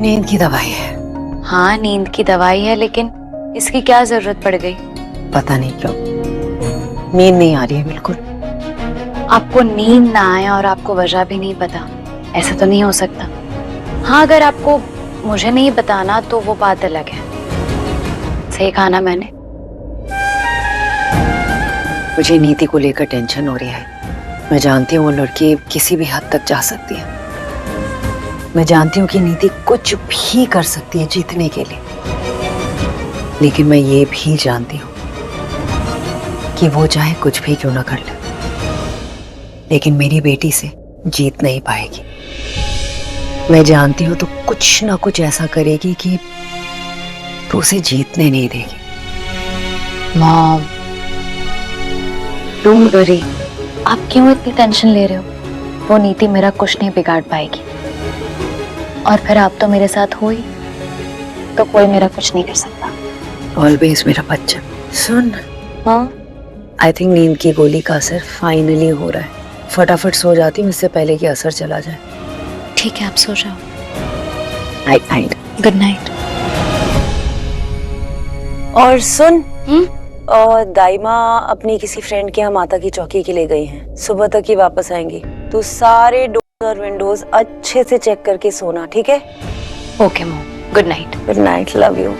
नींद की दवाई है। हाँ नींद की दवाई है, लेकिन इसकी क्या जरूरत पड़ गई? पता नहीं क्यों नींद नहीं आ रही है बिल्कुल। आपको नींद ना आए और आपको वजह भी नहीं पता, ऐसा तो नहीं हो सकता। हाँ अगर आपको मुझे नहीं बताना तो वो बात अलग है। सही कहा ना मैंने? मुझे नीति को लेकर टेंशन हो रही है। मैं जानती हूँ वो लड़की किसी भी हद तक जा सकती है। मैं जानती हूँ कि नीति कुछ भी कर सकती है जीतने के लिए, लेकिन मैं ये भी जानती हूँ कि वो चाहे कुछ भी क्यों ना कर ले, लेकिन मेरी बेटी से जीत नहीं पाएगी। मैं जानती हूँ तो कुछ ना कुछ ऐसा करेगी कि तो उसे जीतने नहीं देगी। मॉम डोंट वरी, आप क्यों इतनी टेंशन ले रहे हो? वो नीति मेरा कुछ नहीं बिगाड़ पाएगी, और फिर आप तो मेरे साथ हो ही, तो कोई मेरा कुछ नहीं कर सकता। ऑलवेज मेरा बच्चा। सुन, हाँ आई थिंक नींद की गोली का असर फाइनली हो रहा है। फटाफट सो जाती हूँ इससे पहले कि असर चला जाए। ठीक है, आप सो जाओ। Night night. Good night. और सुन, दाइमा अपनी किसी फ्रेंड के यहाँ माता की चौकी के लिए गई हैं। सुबह तक ही वापस आएंगी। तू सारे डोर्स और विंडोज अच्छे से चेक करके सोना, ठीक है? Okay mom, good night. Good night, love you.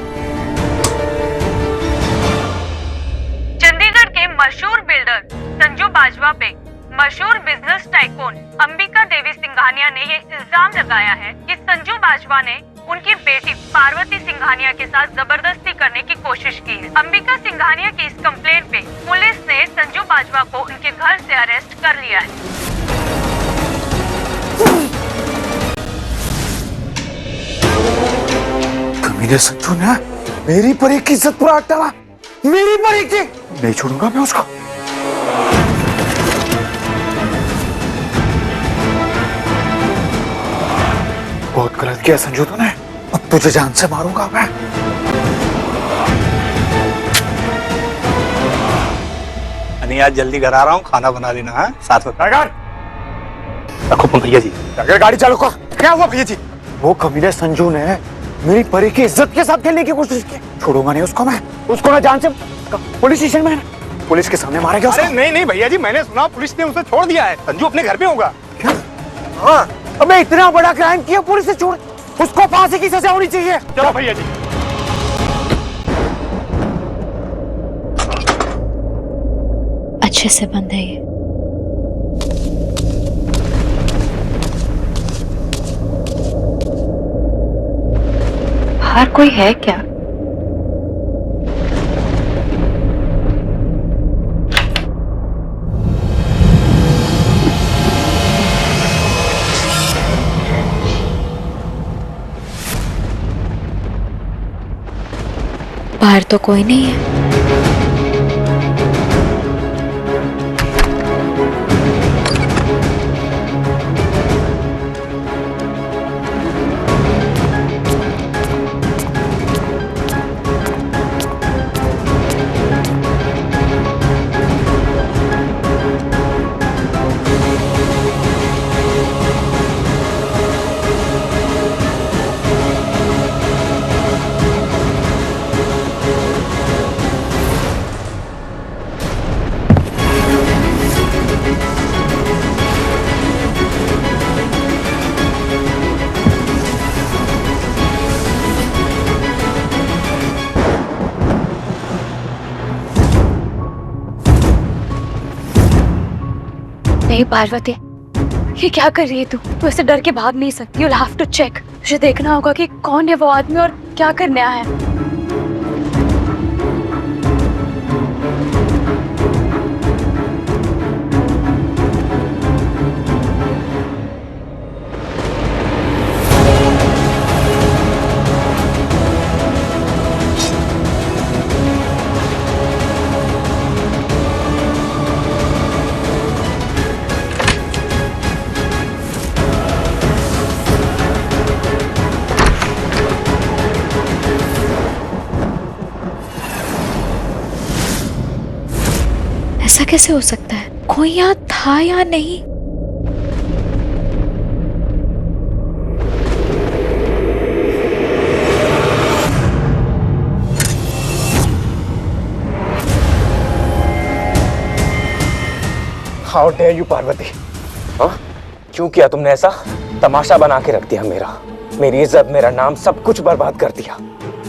Chandigarh के मशहूर बिल्डर संजू बाजवा पे मशहूर बिजनेस टाइकून अंबिका देवी सिंघानिया ने ये इल्जाम लगाया है कि संजू बाजवा ने उनकी बेटी पार्वती सिंघानिया के साथ जबरदस्ती करने की कोशिश की है। अंबिका सिंघानिया की इस कंप्लेंट पे पुलिस ने संजू बाजवा को उनके घर से अरेस्ट कर लिया है। कमीने संजू ने मेरी परी की इज्जत पर हाथ डाला। मेरी परी की नहीं छोड़ूंगा मैं उसको। बहुत गलत किया संजू तूने। अब तुझे जान से मारूंगा मैं। नहीं आज जल्दी घर आ रहा हूँ, खाना बना लेना है साथ में। रखो भैया जी। गाड़ी चालू कर। क्या हुआ भैया जी? वो कमीने संजू ने मेरी परी की इज्जत के साथ खेलने की कोशिश की। छोड़ूंगा नहीं उसको मैं। उसको ना जान से पुलिस स्टेशन में पुलिस के सामने मारेगा उसको। अरे नहीं नहीं भैया जी, मैंने सुना पुलिस ने उसे छोड़ दिया है। संजू अपने घर पे होगा। क्या? हाँ, अबे इतना बड़ा क्राइम किया पुलिस से छोड़, उसको फांसी की सजा होनी चाहिए। चलो भैया जी। अच्छे से बंद है ये। बाहर कोई है क्या? बाहर तो कोई नहीं है। नहीं पार्वती, ये क्या कर रही है तू? तू ऐसे डर के भाग नहीं सकती। You'll have to check। तुझे देखना होगा कि कौन है वो आदमी और क्या करने आया है। ऐसा कैसे हो सकता है? कोई यहाँ था या नहीं? How dare you Parvati. हाँ? क्यों किया तुमने ऐसा? तमाशा बना के रख दिया मेरी इज्जत, मेरा नाम, सब कुछ बर्बाद कर दिया।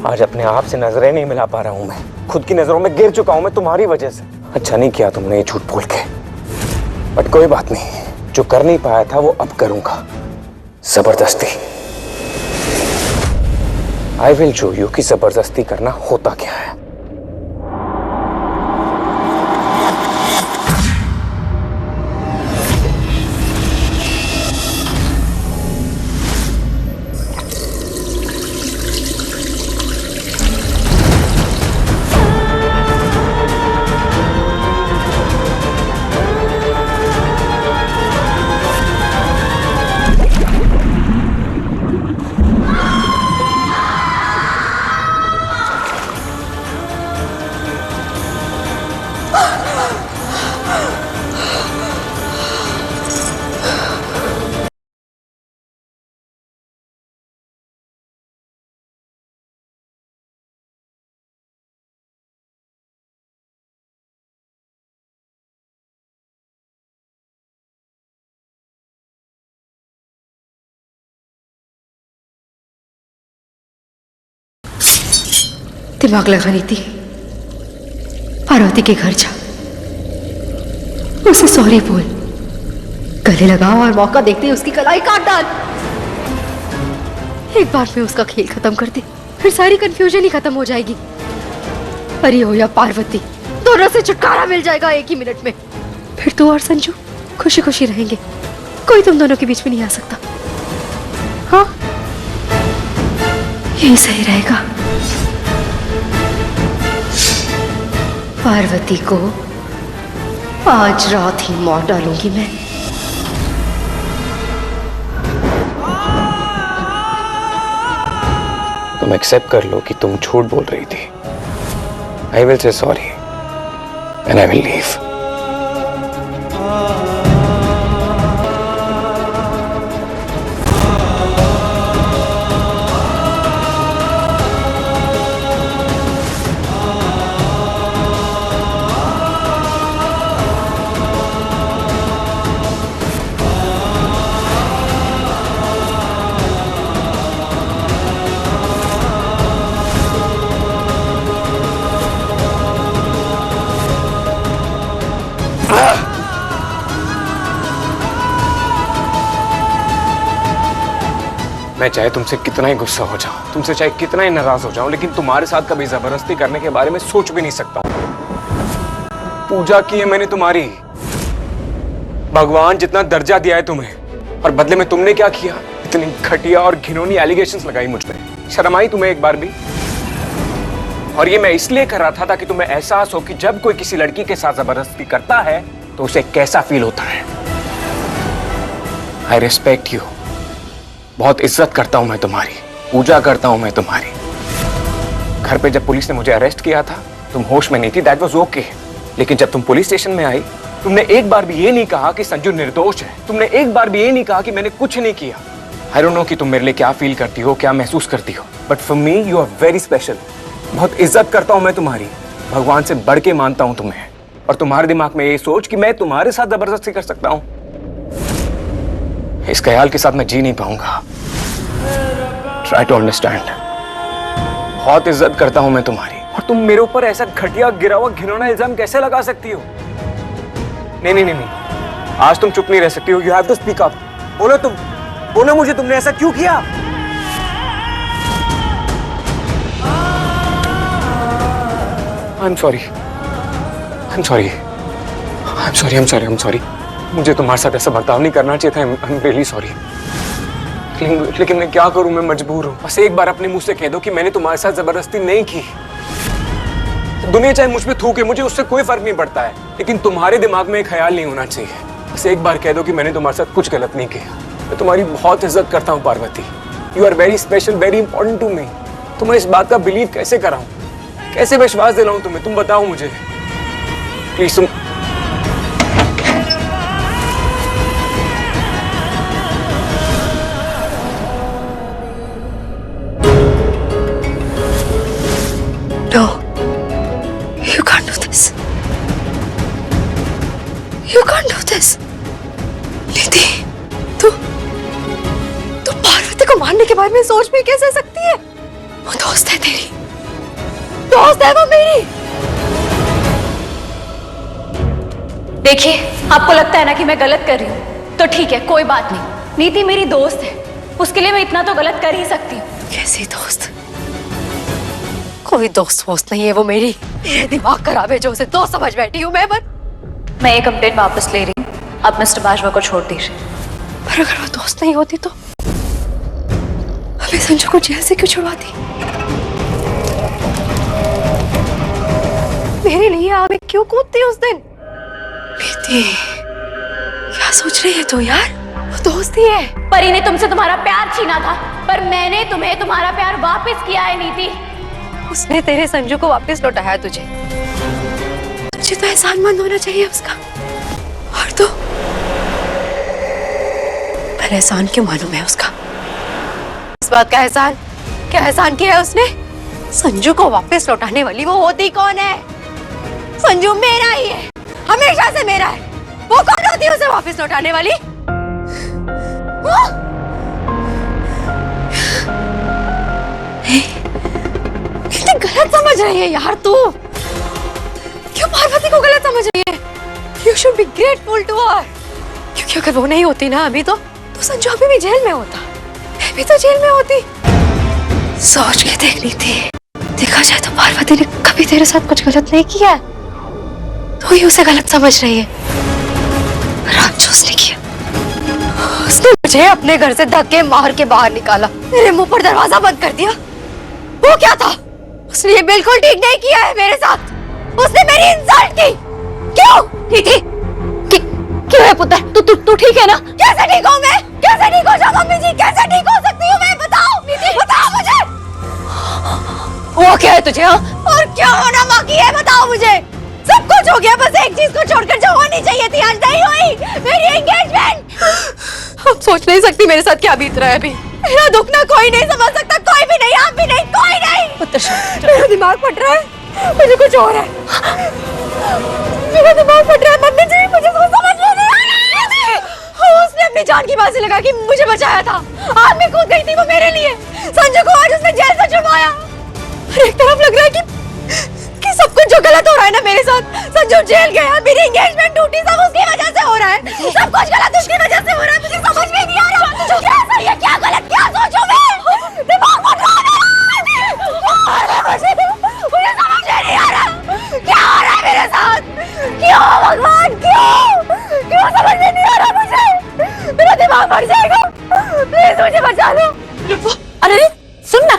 आज अपने आप से नजरें नहीं मिला पा रहा हूं मैं, खुद की नजरों में गिर चुका हूं मैं तुम्हारी वजह से। अच्छा नहीं किया तुमने ये झूठ बोल के, बट कोई बात नहीं, जो कर नहीं पाया था वो अब करूंगा, जबरदस्ती। आई विल शो यू कि जबरदस्ती करना होता क्या है। दिमाग लगा रही थी, पार्वती के घर जा, उसे सॉरी बोल, गले लगाओ और मौका देखते ही उसकी कलाई काट डाल। एक बार में उसका खेल खत्म कर दे, फिर सारी कंफ्यूजन ही खत्म हो जाएगी। परी हो या पार्वती, दोनों से छुटकारा मिल जाएगा एक ही मिनट में। फिर तू और संजू खुशी खुशी रहेंगे, कोई तुम दोनों के बीच में नहीं आ सकता। हाँ, यही सही रहेगा। पार्वती को आज रात ही मौत डालूंगी मैं। तुम एक्सेप्ट कर लो कि तुम झूठ बोल रही थी। I will say sorry and I will leave. मैं चाहे तुमसे कितना ही गुस्सा हो जाऊं, तुमसे चाहे कितना ही नाराज हो जाऊं, लेकिन तुम्हारे साथ कभी जबरदस्ती करने के बारे में सोच भी नहीं सकता हूं। पूजा की है मैंने तुम्हारी, भगवान जितना दर्जा दिया है तुम्हें, और बदले में तुमने क्या किया? इतनी घटिया और घिनौनी एलिगेशंस लगाई मुझ पे। शर्म आई तुम्हें एक बार भी? और ये मैं इसलिए कर रहा था ताकि तुम्हें एहसास हो कि जब कोई किसी लड़की के साथ जबरदस्ती करता है तो उसे कैसा फील होता है। आई रिस्पेक्ट यू, बहुत इज्जत करता हूं मैं तुम्हारी, पूजा करता हूं मैं तुम्हारी। घर पे जब पुलिस ने मुझे अरेस्ट किया था तुम होश में नहीं थी, दैट वाज ओके। लेकिन जब तुम पुलिस स्टेशन में आई तुमने एक बार भी ये नहीं कहा कि संजू निर्दोष है, तुमने एक बार भी ये नहीं कहा कि मैंने कुछ नहीं किया। आई डोंट नो कि तुम मेरे लिए क्या फील करती हो, क्या महसूस करती हो, but for me you are very special. बहुत इज्जत करता हूं मैं तुम्हारी, भगवान से बढ़ के मानता हूं तुम्हें। और तुम्हारे दिमाग में ये सोच कि मैं तुम्हारे साथ जबरदस्ती कर सकता हूं, इस ख्याल के साथ मैं जी नहीं पाऊंगा। Try to understand. बहुत इज्जत करता हूं मैं तुम्हारी, और तुम मेरे ऊपर ऐसा घटिया गिरा हुआ घिनौना इल्जाम कैसे लगा सकती हो? नहीं नहीं नहीं नहीं, आज तुम चुप नहीं रह सकती हो। You have to speak up. बोलो तुम, बोलो मुझे तुमने ऐसा क्यों किया? I am sorry, I am sorry, I am sorry, I am sorry, I am sorry. मुझे तुम्हारे साथ ऐसा बर्ताव नहीं करना चाहिए था। I am really sorry. लेकिन मैं क्या करूं, मैं मजबूर हूं। बस एक बार अपने मुंह से कह दो कि मैंने तुम्हारे साथ जबरदस्ती नहीं की। दुनिया चाहे मुझ पे थूके, मुझे उससे कोई फर्क नहीं पड़ता है, लेकिन तुम्हारे दिमाग में एक ख्याल नहीं होना चाहिए। बस एक बार कह दो कि मैंने तुम्हारे साथ कुछ गलत नहीं किया। मैं तुम्हारी बहुत इज्जत करता हूँ Parvati. You are very special, very important to me. तुम्हें इस बात का बिलीव कैसे कराऊं, कैसे विश्वास दिलाऊं तुम्हें? तुम बताओ मुझे प्लीज। तुम No, you can't do this. You can't. can't do this. नीति, तू पार्वती को मारने के बारे में सोच भी कैसे सकती है? वो दोस्त है तेरी, दोस्त है वो मेरी। देखिए, आपको लगता है ना कि मैं गलत कर रही हूँ, तो ठीक है, कोई बात नहीं। नीति मेरी दोस्त है, उसके लिए मैं इतना तो गलत कर ही सकती हूँ। कैसी दोस्त? कोई दोस्त वोस्त नहीं है वो मेरी। मेरे दिमाग खराब है जो उसे दोस्त समझ बैठी हूँ मैं। बस मैं ये कंप्लेंट वापस ले रही हूँ, आप मिस्टर बाजवा को छोड़ दीजिए। पर अगर वो दोस्त नहीं होती तो हमें संजू को जेल से क्यों छुड़वाती? मेरे लिए आग में क्यों कूदती उस दिन? प्रीति, क्या सोच रही है तू यार? वो दोस्त ही है। परी ने तुमसे तुम्हारा प्यार छीना था, पर मैंने तुम्हें तुम्हारा प्यार वापस किया है नीति। उसने तेरे संजू को वापस लौटाया तुझे। तुझे तो एहसानमंद होना चाहिए उसका। और तो पर एहसान क्यों मानूं मैं उसका? इस बात का एहसान? क्या एहसान किया है उसने? संजू को वापस लौटाने वाली वो होती कौन है? संजू मेरा ही है, हमेशा से मेरा है। वो कौन होती है उसे वापस लौटाने वाली? कितनी गलत समझ रही है यार तू। क्यों पार्वती को गलत समझ रही है? You should be grateful to her। क्योंकि अगर वो नहीं होती ना अभी तो संजू अभी भी जेल में होता, मैं भी तो जेल में होती। सोच के देखनी थी। देखा जाए तो पार्वती ने कभी तेरे साथ कुछ गलत नहीं किया, तो ही उसे गलत समझ रही है। पर आज जो उसने किया, उसने मुझे अपने घर से धक्के मार के बाहर निकाला, मेरे मुंह पर दरवाजा बंद कर दिया। वो क्या था? उसने ये बिल्कुल ठीक नहीं किया है मेरे साथ। उसने मेरी इंसल्ट की। क्यों? नीति, क्यों है पुत्र? तू ठीक है ना? कैसे ठीक हूँ मैं? कैसे ठीक हो जाऊँ मम्मी जी? कैसे ठीक हो सकती हूँ मैं? बताओ नीति, बताओ मुझे। वो क्या है तुझे? और क्या होना बाकी है बताओ मुझे। सब कुछ हो गया, बस एक चीज को छोड़कर जो होनी चाहिए थी आज नहीं हुई, मेरी एंगेजमेंट। अब सोच नहीं सकती मेरे साथ क्या बीत रहा है अभी। मेरा दुख ना कोई नहीं समझ सकता, कोई भी नहीं, आप भी नहीं, कोई नहीं। मेरा दिमाग फट रहा है, मुझे कुछ और है। मेरा दिमाग फट रहा है मम्मी जी, मुझे कुछ समझ नहीं आ रहा है। उसने अपनी जान की बाजी लगा के मुझे बचाया था। आग में कूद गई थी वो मेरे लिए। संजू को आज उसने जेल से छुड़वाया। और एक तरफ लग रहा है कि सब कुछ जो गलत हो रहा है ना मेरे साथ, संजू जेल गया, मेरी एंगेजमेंट टूटी, सब उसकी वजह से हो रहा है। सब कुछ गलत उसकी वजह से हो रहा है। मुझे समझ में नहीं आ रहा क्या सही है क्या गलत, क्या सोचूं मैं? दिमाग फट रहा है मुझे समझ में नहीं आ रहा क्या हो रहा है मेरे साथ। क्यों भगवान, क्यों समझ में नहीं आ रहा मुझे? मेरा दिमाग फट जाएगा, प्लीज मुझे बचा लो। अरे सुन ना,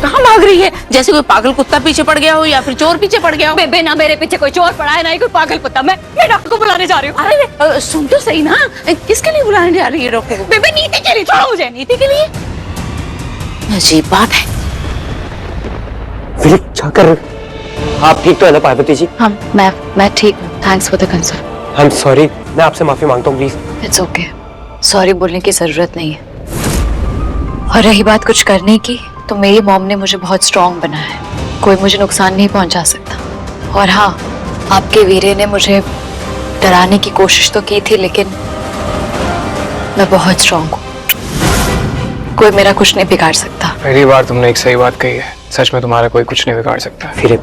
कहाँ भाग रही है? जैसे कोई पागल कुत्ता पीछे पड़ गया हो या फिर चोर पीछे पड़ गया हो। बेबे ना मेरे पीछे कोई चोर पड़ा है ना ही कोई पागल कुत्ता। मैं डॉक्टर को बुलाने जा रही हूँ। अरे सुन तो सही ना, किसके लिए बुलाने जा रही है डॉक्टर को? बेबे नीति के लिए, छोड़ो मुझे। नीति के लिए? अजीब बात है। फिलिप जाकर आप ठीक तो है ना पार्वती जी? हाँ, मैं ठीक हूँ। Thanks for the concern. I am sorry, मैं आपसे माफी मांगता हूँ प्लीज। इट्स ओके, सॉरी बोलने की जरूरत नहीं है। और रही बात कुछ करने की, तो मेरी मॉम ने मुझे बहुत स्ट्रांग बनाया है। कोई मुझे नुकसान नहीं पहुंचा सकता। और हाँ, आपके वीरे ने मुझे डराने की कोशिश तो की थी, लेकिन मैं बहुत स्ट्रांग हूँ। कोई मेरा कुछ नहीं बिगाड़ सकता। पहली बार तुमने एक सही बात कही है। सच में तुम्हारा कोई कुछ नहीं बिगाड़ सकता। फिर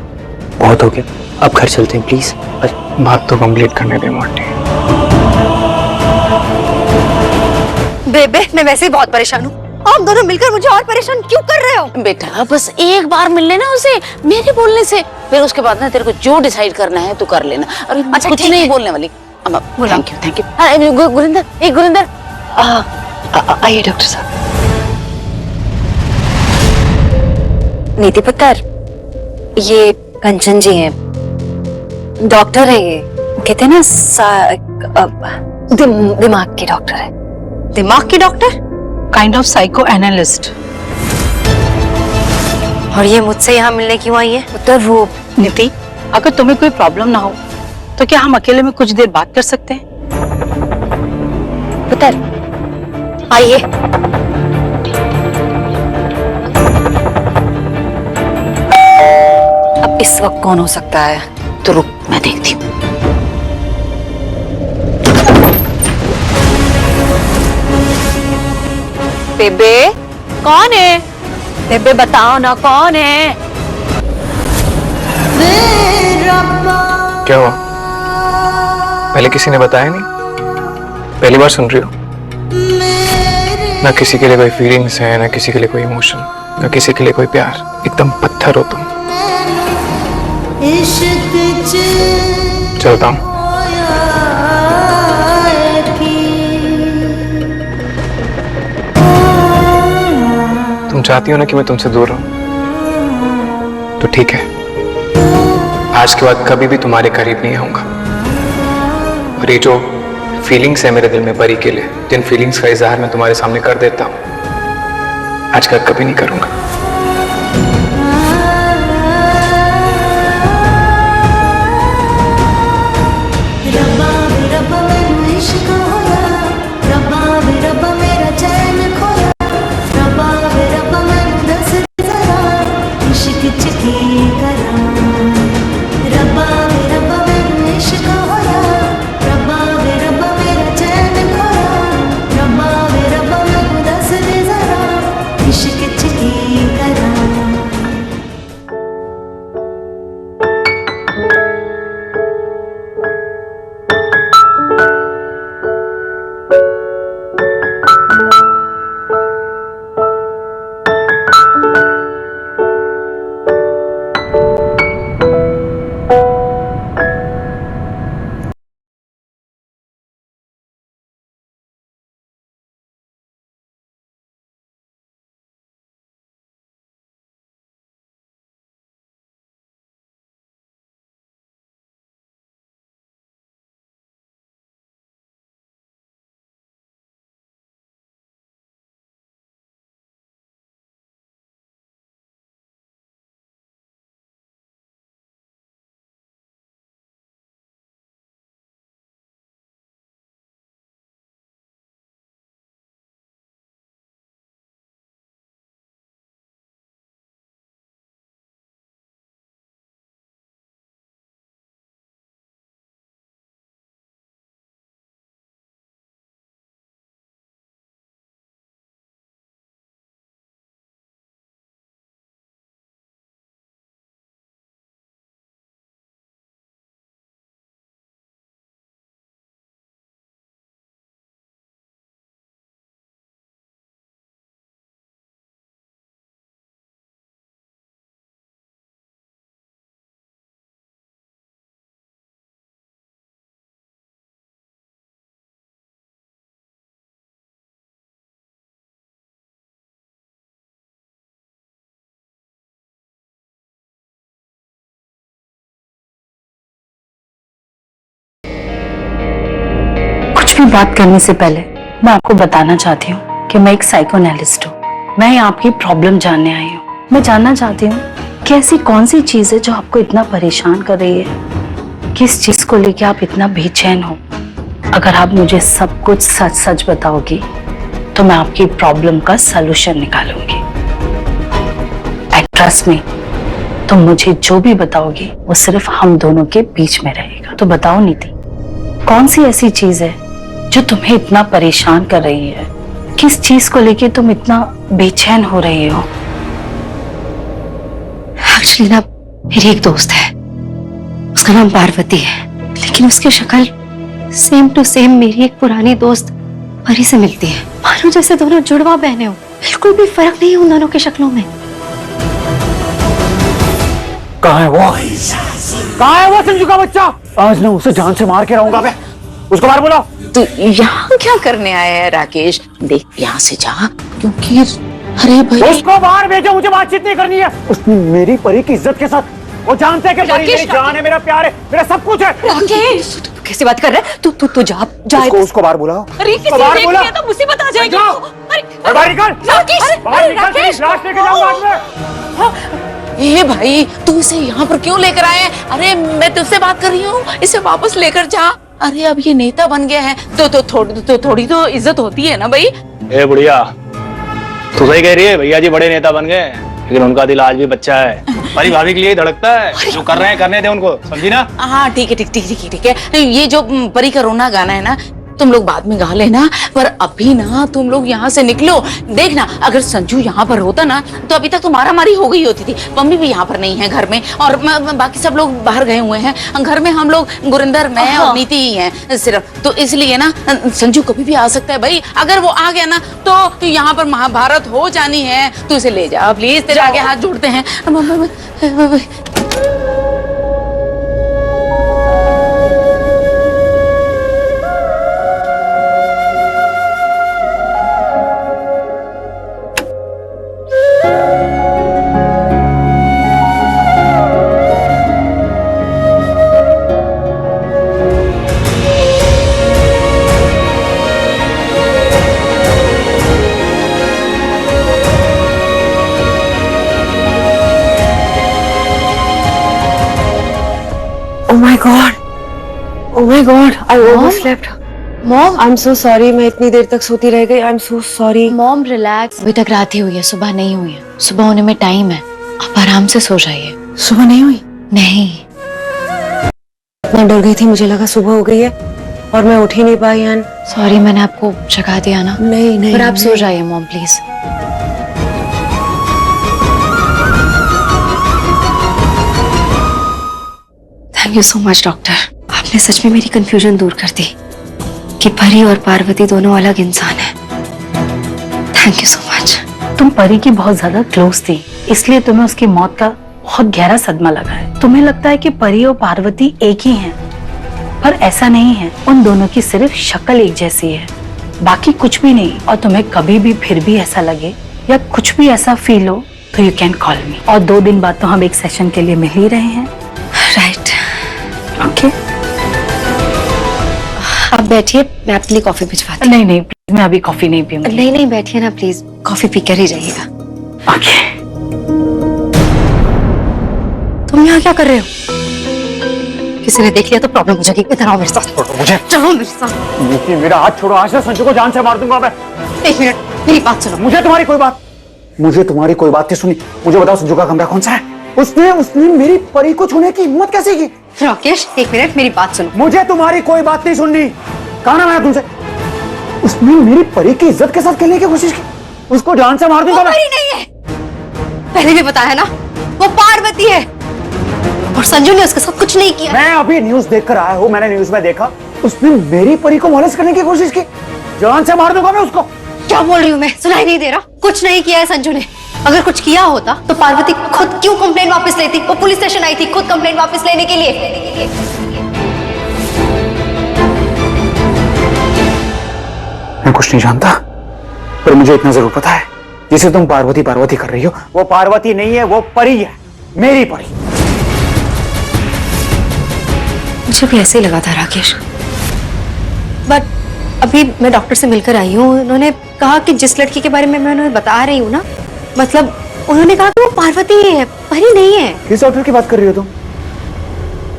बहुत हो गया, अब घर चलते हैं प्लीज। बात तो कंप्लीट करने दे मोंटी। बेबे, मैं वैसे ही बहुत परेशान हूँ। आप दोनों मिलकर मुझे और परेशान क्यों कर रहे हो? बेटा बस एक बार मिल लेना उसे मेरे बोलने से, फिर उसके बाद ना तेरे को जो डिसाइड करना है तू कर लेना। और अच्छा, कुछ नहीं बोलने वाली। Thank you. गुरिंदर, एक गुरिंदर आइए डॉक्टर साहब। नीति पुत्र, ये कंचन जी हैं, डॉक्टर है। ये कहते हैं ना दिमाग के डॉक्टर है। दिमाग की doctor? Kind of psycho analyst. और ये मुझसे यहाँ मिलने क्यों आई है? पुत्र वो नीति, अगर तुम्हें कोई प्रॉब्लम ना हो तो क्या हम अकेले में कुछ देर बात कर सकते हैं? पुत्र आइए। अब इस वक्त कौन हो सकता है? तो रुक, मैं देखती हूँ। बेबे कौन है? बेबे बताओ ना कौन है? क्या हुआ? पहले किसी ने बताया नहीं? पहली बार सुन रही हो? ना किसी के लिए कोई फीलिंग्स है, ना किसी के लिए कोई इमोशन, ना किसी के लिए कोई प्यार। एकदम पत्थर हो तुम। चलता हूं। तुम चाहती हो ना कि मैं तुमसे दूर रहूं, तो ठीक है। आज के बाद कभी भी तुम्हारे करीब नहीं आऊंगा। और ये जो फीलिंग्स है मेरे दिल में परी के लिए, जिन फीलिंग्स का इजहार मैं तुम्हारे सामने कर देता हूं, आज का कभी नहीं करूंगा। कुछ भी बात करने से पहले मैं आपको बताना चाहती हूँ कि मैं एक साइकोएनालिस्ट हूँ। मैं आपकी प्रॉब्लम जानने आई हूँ। मैं जानना चाहती हूँ कि ऐसी कौन सी चीज है जो आपको इतना परेशान कर रही है, किस चीज को लेके आप इतना बेचैन हो। अगर आप मुझे सब कुछ सच सच बताओगी तो मैं आपकी प्रॉब्लम का सलूशन निकालूंगी। एंड ट्रस्ट मी, तुम मुझे जो भी बताओगी वो सिर्फ हम दोनों के बीच में रहेगा। तो बताओ नीति, कौन सी ऐसी चीज है जो तुम्हें इतना परेशान कर रही है? किस चीज को लेके तुम इतना बेचैन हो रही हो? एक्चुअली ना, मेरी एक दोस्त है, उसका नाम पार्वती है, लेकिन उसकी शक्ल सेम टू सेम मेरी एक पुरानी दोस्त परी से मिलती है। मानो जैसे दोनों जुड़वा बहने हो। बिल्कुल भी फर्क नहीं है उन दोनों की शक्लों में। कहाँ है वो? कहाँ है वो संजू का बच्चा? आज ना उसे जान से मार के रहूंगा मैं। उसको बाहर बुलाओ। तो यहाँ क्या करने आया है राकेश? देख यहाँ से जा, क्योंकि अरे भाई उसको बाहर भेजो, मुझे बातचीत नहीं करनी है। उसने मेरी परी की इज्जत के साथ, वो जानते हैं कि परी मेरी जान है, मेरा प्यार है, मेरा सब कुछ है। राकेश, तू कैसी बात कर रहे है? तू जा उसको बाहर बुलाओ। अरे किसी देख लिया तो मुसीबत आ जाएगी। अरे बाहर निकल, बाहर निकल, तेरी लाश लेके जाऊंगा आज मैं। ए भाई, तू इसे यहाँ पर क्यों लेकर आए? अरे मैं तुझसे बात कर रही हूँ, इसे वापस लेकर जा। अरे अब ये नेता बन गया है तो थोड़ी तो इज्जत होती है ना भाई। ए बुढ़िया, तू सही कह रही है, भैया जी बड़े नेता बन गए, लेकिन उनका दिल आज भी बच्चा है। परी भाभी के लिए धड़कता है। जो कर रहे हैं करने दे उनको, समझी ना? हाँ ठीक है। ये जो परी का रोना गाना है ना, तुम लोग बाद में गा लेना, पर अभी ना तुम लोग यहाँ से निकलो। देखना, अगर संजू यहाँ पर होता ना तो अभी तक तो मारा मारी हो गई होती थी। मम्मी भी यहाँ पर नहीं है घर में, और बाकी सब लोग बाहर गए हुए हैं। घर में हम लोग गुरिंदर, मैं और नीति ही हैं सिर्फ, तो इसलिए ना संजू कभी भी आ सकता है भाई। अगर वो आ गया ना तो यहाँ पर महाभारत हो जानी है। तू इसे ले जा प्लीज, तेरे आगे हाथ जोड़ते हैं। Oh my God, I overslept. Mom, I'm so sorry, मैं इतनी देर तक सोती रह गई. I'm so sorry. Mom relax, अभी तक रात ही हुई है, सुबह नहीं हुई है। सुबह होने में टाइम है, आप आराम से सो जाइए। सुबह नहीं हुई? नहीं, मैं डर गई थी, मुझे लगा सुबह हो गई है और मैं उठ ही नहीं पाई. एंड सॉरी मैंने आपको जगा दिया ना। नहीं पर आप सो जाइए mom please. Thank you so much doctor, आपने सच में मेरी कंफ्यूजन दूर कर दी कि परी और पार्वती दोनों अलग इंसान हैं। Thank you so much. तुम परी की बहुत ज्यादा क्लोज थी, इसलिए तुम्हें उसकी मौत का बहुत गहरा सदमा लगा है। तुम्हें लगता है कि परी और पार्वती एक ही हैं, पर ऐसा नहीं है। उन दोनों की सिर्फ शक्ल एक जैसी है, बाकी कुछ भी नहीं। और तुम्हें कभी भी फिर भी ऐसा लगे या कुछ भी ऐसा फील हो तो यू कैन कॉल मी। और 2 दिन बाद तो हम एक सेशन के लिए मिल ही रहे हैं। राइट, ओके आप बैठिए, मैं आपके लिए कॉफी भिजवाती हूँ। नहीं प्लीज, मैं अभी कॉफी नहीं पीऊंगी। नहीं बैठिए ना प्लीज, कॉफी पीकर ही जाइएगा। ओके। तुम यहाँ क्या कर रहे हो? किसी ने देख लिया तो प्रॉब्लम हो जाएगी। इधर आओ मेरे साथ। मुझे चलो मेरे साथ। निकी, मेरा हाथ छोड़ो, आज से संजू को जान से मार दूंगा मैं. 1 मिनट मेरी बात सुनो। मुझे तुम्हारी कोई बात नहीं सुनी. मुझे बताओ संजू का कमरा कौन सा है? उसने मेरी परी को छूने की हिम्मत कैसे की? राकेश 1 मिनट मेरी बात सुनो। मुझे तुम्हारी कोई बात नहीं सुननी. कहा ना मैं तुमसे, उसने मेरी परी की इज्जत के साथ खेलने की कोशिश की. उसको जान से मार दूंगा मैं. परी नहीं है, पहले भी बताया ना, वो पार्वती है और संजू ने उसके साथ कुछ नहीं किया। मैं अभी न्यूज देखकर आया हूँ, मैंने न्यूज में देखा उसने मेरी परी को मॉलेस्ट करने की कोशिश की. जान से मार दूंगा मैं उसको. क्या बोल रही हूँ मैं, सुनाई नहीं दे रहा? कुछ नहीं किया है संजू ने। अगर कुछ किया होता तो पार्वती खुद क्यों कंप्लेंट वापस लेती? वो पुलिस स्टेशन आई थी खुद कंप्लेंट वापस लेने के लिए। मैं कुछ नहीं जानता, पर मुझे इतना जरूर पता है, जिसे तुम पार्वती कर रही हो वो पार्वती नहीं है, वो परी है, मेरी परी. मुझे भी ऐसे ही लगा था राकेश, बट अभी मैं डॉक्टर से मिलकर आई हूँ। उन्होंने कहा कि जिस लड़की के बारे में मैं उन्हें बता रही हूँ ना, मतलब उन्होंने कहा कि वो पार्वती ही है, परी नहीं है। किस डॉक्टर की बात कर रही हो तुम?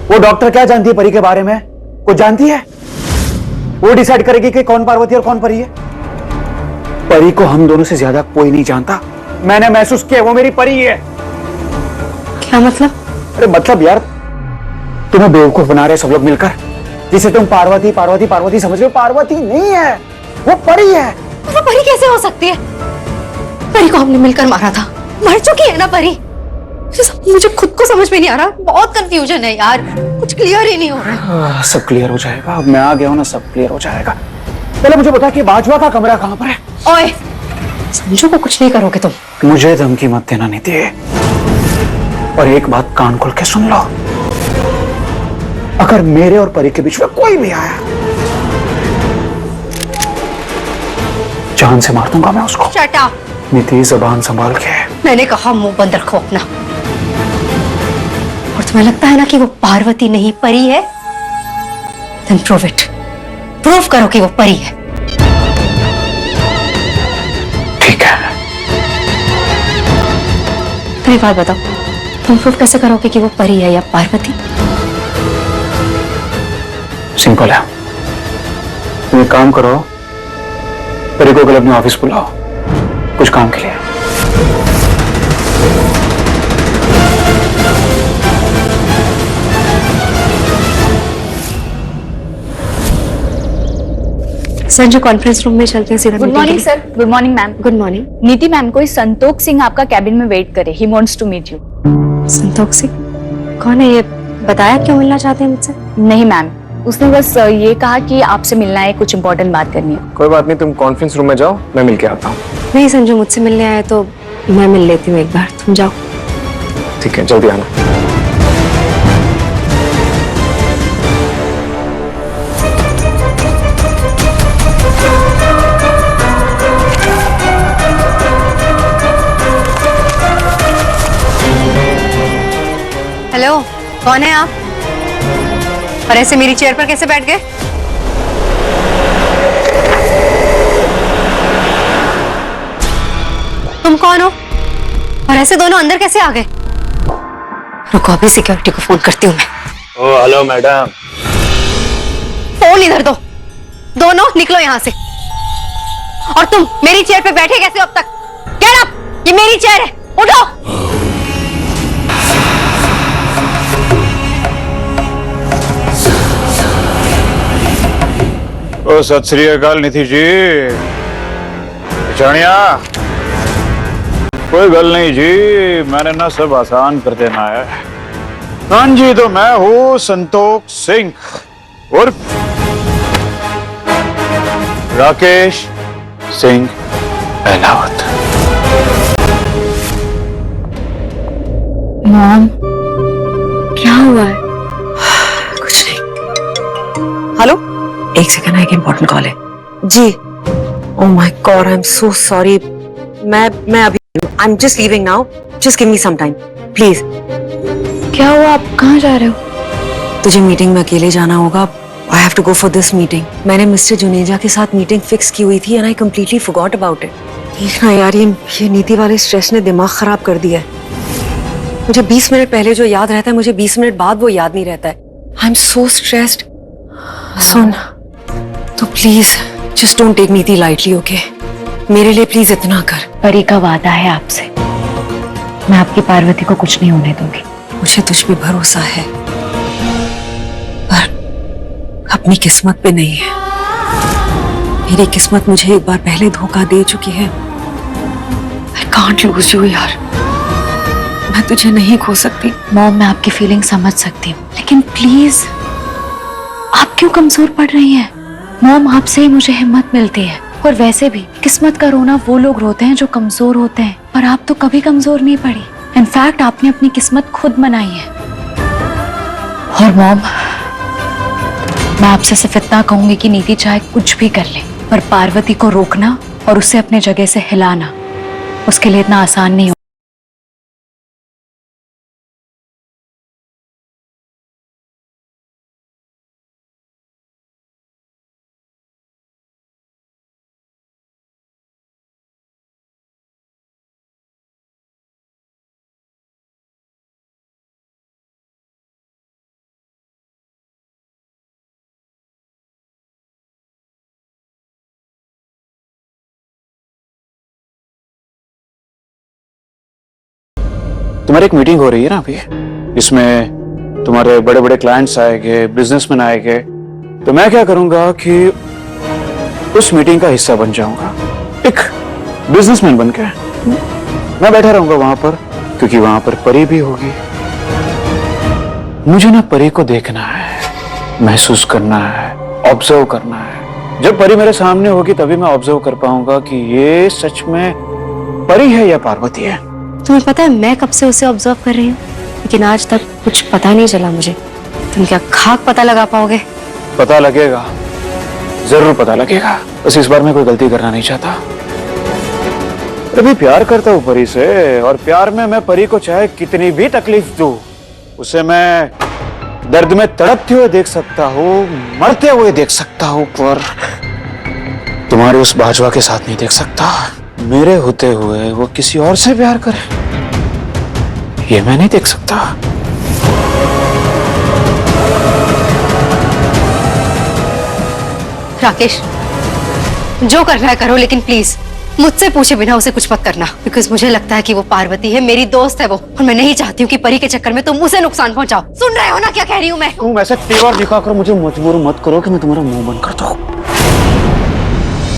वो डॉक्टर क्या जानती है परी के बारे में? कुछ जानती है? वो डिसाइड करेगी कि कौन पार्वती और कौन परी है. परी को हम दोनों से ज्यादा कोई नहीं जानता. मैंने महसूस किया वो मेरी परी है. क्या मतलब? अरे मतलब यार, तुम्हें बेवकूफ बना रहे सब लोग मिलकर, जिसे तुम पार्वती समझ रहे हो. पार्वती नहीं है, वो परी है. वो परी कैसे हो सकती है? परी को हमने मिलकर मारा था, मर चुकी है ना परी. मुझे खुद को समझ में नहीं आ रहा, बहुत कंफ्यूजन है यार, कुछ क्लियर ही नहीं हो रहा. सब क्लियर हो जाएगा, अब मैं आ गया हूं ना, सब क्लियर हो जाएगा. पहले मुझे बता कि बाजवा का कमरा कहां पर है? ओए, संजू को कुछ नहीं करोगे तुम? मुझे धमकी मत देना नीति. और एक बात कान खोल के सुन लो, अगर मेरे और परी के बीच में कोई भी आया, जान से मार दूंगा मैं उसको. Shut up. नीति, जबान संभाल के. मैंने कहा मुंह बंद रखो अपना. और तुम्हें लगता है ना कि वो पार्वती नहीं परी है? Then prove it. प्रूव करो कि वो परी है. ठीक है. तो एक बात बताओ, तुम प्रूव कैसे करोगे कि वो परी है या पार्वती? सिंपल है. तुम एक काम करो, परी को कल अपने ऑफिस बुलाओ कुछ काम के लिए. संजू कॉन्फ्रेंस रूम में चलते हैं सीधा। Good morning sir. Good morning ma'am. Good morning. Niti ma'am को संतोष सिंह आपका कैबिन में वेट करे। He wants to meet you. Santosh Singh कौन है ये? बताया क्यों मिलना चाहते हैं मुझसे? नहीं मैम, उसने बस ये कहा कि आपसे मिलना है, कुछ इम्पोर्टेंट बात करनी है। कोई बात नहीं, तुम कॉन्फ्रेंस रूम में जाओ, मैं मिल के आता हूँ। नहीं संजू, मुझसे मिलने आए तो मैं मिल लेती हूँ एक बार, तुम जाओ। ठीक है, जल्दी आना। हेलो, कौन है आप? और ऐसे मेरी चेयर पर कैसे बैठ गए? तुम कौन हो? और ऐसे दोनों अंदर कैसे आ गए? रुको, अभी सिक्योरिटी को फोन करती हूँ मैं। ओ हेलो मैडम। फोन इधर दो। दोनों निकलो यहाँ से। और तुम मेरी चेयर पे बैठे कैसे हो अब तक? गेट अप, ये मेरी चेयर है, उठो। ओ सत श्री अकाल निधि जी। पिछाड़िया कोई गल नहीं जी, मैंने ना सब आसान कर देना है। हाँ जी, तो मैं हूँ संतोष सिंह और राकेश सिंह अहलावत। मॉम, क्या हुआ है? कुछ नहीं। हेलो, एक सेकंड, एक इम्पोर्टेंट कॉल है जी। Oh my god, I am so sorry. मैं अभी I am just leaving now, just give me some time please. क्या हुआ? आप कहाँ जा रहे हो? तुझे मीटिंग में अकेले जाना होगा। I have to go for this meeting. मैंने मिस्टर जुनेजा के साथ मीटिंग फिक्स की हुई थी and I completely forgot about it. देखना यार, ये नीति वाले स्ट्रेस ने दिमाग खराब कर दिया है। मुझे 20 मिनट पहले जो याद रहता है, मुझे 20 मिनट बाद वो याद नहीं रहता है। आई एम सो स्ट्रेस्ड। सुन, तो please just don't take Niti lightly, okay? मेरे लिए प्लीज इतना कर। परी का वादा है आपसे, मैं आपकी पार्वती को कुछ नहीं होने दूंगी। मुझे तुझ पे भरोसा है, पर अपनी किस्मत पे नहीं है। मेरी किस्मत मुझे एक बार पहले धोखा दे चुकी है। आई कांट लूज यू यार, मैं तुझे नहीं खो सकती। मॉम, मैं आपकी फीलिंग समझ सकती हूँ, लेकिन प्लीज आप क्यों कमजोर पड़ रही हैं? मॉम, आपसे ही मुझे हिम्मत मिलती है। और वैसे भी किस्मत का रोना वो लोग रोते हैं जो कमजोर होते हैं, पर आप तो कभी कमजोर नहीं पड़ी। इनफैक्ट आपने अपनी किस्मत खुद बनाई है। और मॉम, मैं आपसे सिर्फ इतना कहूंगी कि नीति चाहे कुछ भी कर ले, पर पार्वती को रोकना और उसे अपने जगह से हिलाना उसके लिए इतना आसान नहीं हो। तुम्हारी एक मीटिंग हो रही है ना अभी, इसमें तुम्हारे बड़े बड़े क्लाइंट्स आएंगे, बिजनेसमैन आएंगे। तो मैं क्या करूंगा कि उस मीटिंग का हिस्सा बन जाऊंगा, एक बिजनेसमैन बनके मैं बैठा रहूंगा वहां पर, क्योंकि वहां पर परी भी होगी। मुझे ना परी को देखना है, महसूस करना है, ऑब्जर्व करना है। जब परी मेरे सामने होगी तभी मैं ऑब्जर्व कर पाऊंगा कि ये सच में परी है या पार्वती है। तुम्हें पता है मैं कब से उसे ऑब्जर्व कर रही हूँ, लेकिन आज तक कुछ पता नहीं चला मुझे। तुम क्या खाक पता लगा पाओगे? पता लगेगा, जरूर पता लगेगा। बस इस बार मैं कोई गलती करना नहीं चाहता। अभी प्यार करता हूँ परी से, और प्यार में मैं परी को चाहे कितनी भी तकलीफ दूं, उसे मैं दर्द में तड़पते हुए देख सकता हूँ, मरते हुए देख सकता हूँ, पर तुम्हारे उस बाजवा के साथ नहीं देख सकता। मेरे होते हुए वो किसी और से प्यार करे, ये मैं नहीं देख सकता। राकेश, जो करना है करो, लेकिन प्लीज मुझसे पूछे बिना उसे कुछ मत करना, बिकॉज मुझे लगता है कि वो पार्वती है, मेरी दोस्त है वो, और मैं नहीं चाहती हूँ कि परी के चक्कर में तुम उसे नुकसान पहुंचाओ। सुन रहे हो ना क्या कह रही हूँ मैं? तुम ऐसे तेवर दिखाकर मुझे मजबूर मत करो कि मैं तुम्हारा मुंह बंद कर दूं।